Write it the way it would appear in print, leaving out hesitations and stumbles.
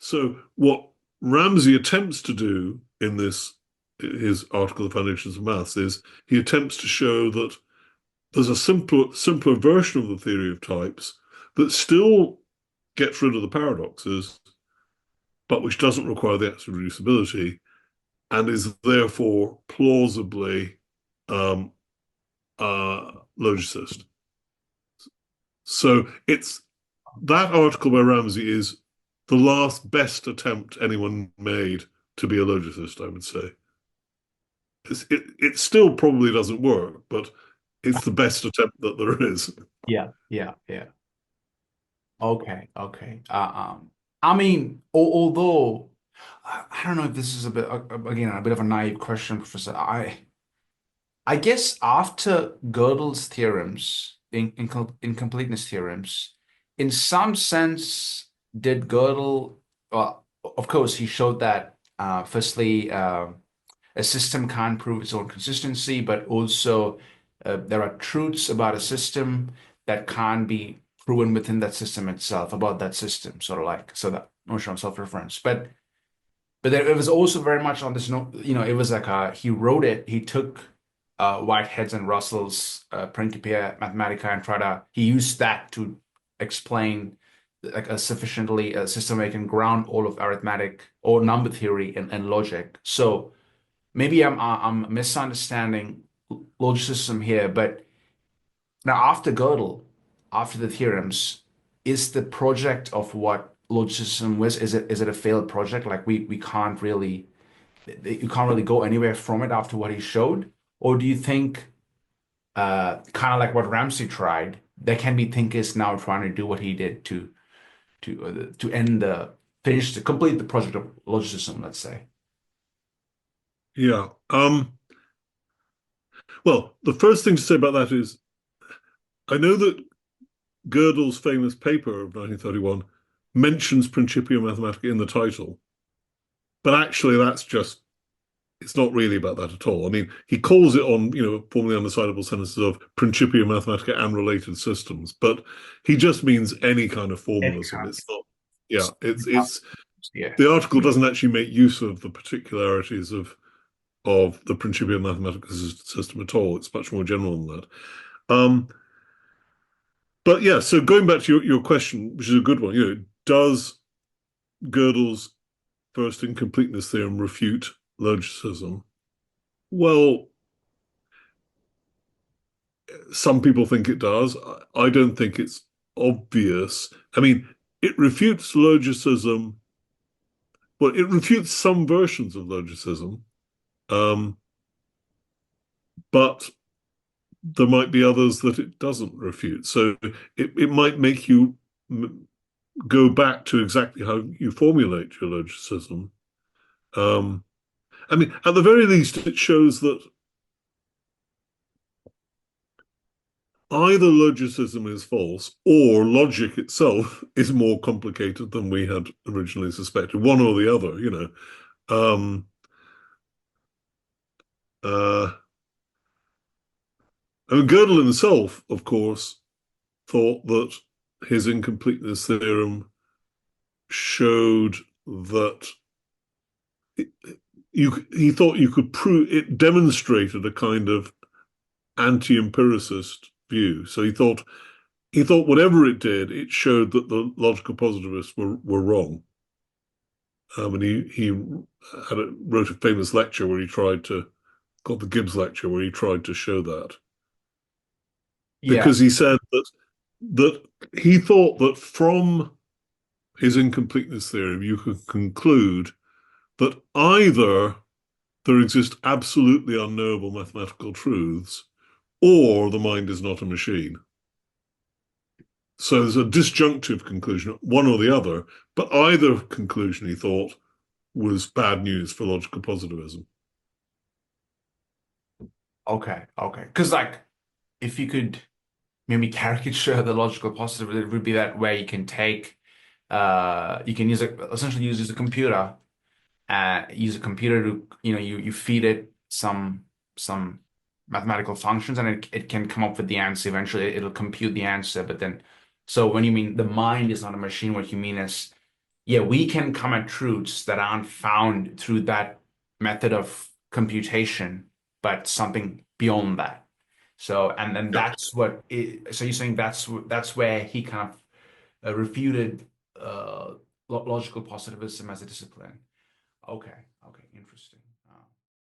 So what Ramsey attempts to do in his article, The Foundations of Maths, is he attempts to show that there's a simpler version of the theory of types that still gets rid of the paradoxes, but which doesn't require the absolute reducibility and is therefore plausibly logicist. So it's that article by Ramsey is the last best attempt anyone made to be a logicist, I would say. It still probably doesn't work, but it's the best attempt that there is. Yeah, yeah, yeah. Okay, okay. I mean, although I don't know if this is a bit again a bit of a naive question, Professor. I guess after Gödel's theorems, incompleteness theorems, in some sense, did Gödel, well, of course, he showed that firstly, a system can't prove its own consistency, but also there are truths about a system that can't be proven within that system itself, about that system, sort of like, so that notion of self-reference. But there, it was also very much on this note, it was like he wrote it, he took Whitehead's and Russell's Principia Mathematica and he used that to explain like a sufficiently a system where you can ground all of arithmetic or number theory and logic. So maybe I'm misunderstanding logicism here, but now after Gödel, after the theorems, is the project of what logicism was, is it a failed project? Like we can't really you can't really go anywhere from it after what he showed? Or do you think kind of like what Ramsey tried, there can be thinkers now trying to do what he did to end the finish to complete the project of logicism, let's say. Yeah. Well, the first thing to say about that is I know that Gödel's famous paper of 1931 mentions Principia Mathematica in the title, but actually it's not really about that at all. I mean, he calls it on, formally undecidable sentences of Principia Mathematica and related systems, but he just means any kind of Any formalism. kind It's not, yeah, of, yeah. the article doesn't actually make use of the particularities of the Principia Mathematica system at all. It's much more general than that. But yeah, so going back to your question, which is a good one, does Gödel's first incompleteness theorem refute logicism? Well, some people think it does. I don't think it's obvious. I mean, it refutes logicism. Well, it refutes some versions of logicism, um, but there might be others that it doesn't refute. So it might make you go back to exactly how you formulate your logicism. Um, I mean, at the very least, it shows that either logicism is false or logic itself is more complicated than we had originally suspected, one or the other, Um, uh, I mean, Gödel himself, of course, thought that his incompleteness theorem showed that he thought you could prove it demonstrated a kind of anti-empiricist view. So he thought whatever it did, it showed that the logical positivists were wrong. And he wrote a famous lecture where he tried to called the Gibbs lecture, where he tried to show that Yeah. because he said that he thought that from his incompleteness theorem you could conclude that either there exist absolutely unknowable mathematical truths, or the mind is not a machine. So there's a disjunctive conclusion, one or the other, but either conclusion, he thought, was bad news for logical positivism. Okay. Okay. Because like if you could maybe caricature the logical positive, it would be that way you can take you can essentially use a computer use a computer to you feed it some mathematical functions and it can come up with the answer eventually it'll compute the answer but then so when you mean the mind is not a machine what you mean is yeah, we can come at truths that aren't found through that method of computation, but something beyond that. So, and then Yeah. that's what so you're saying that's where he kind of refuted logical positivism as a discipline. Okay, okay, interesting.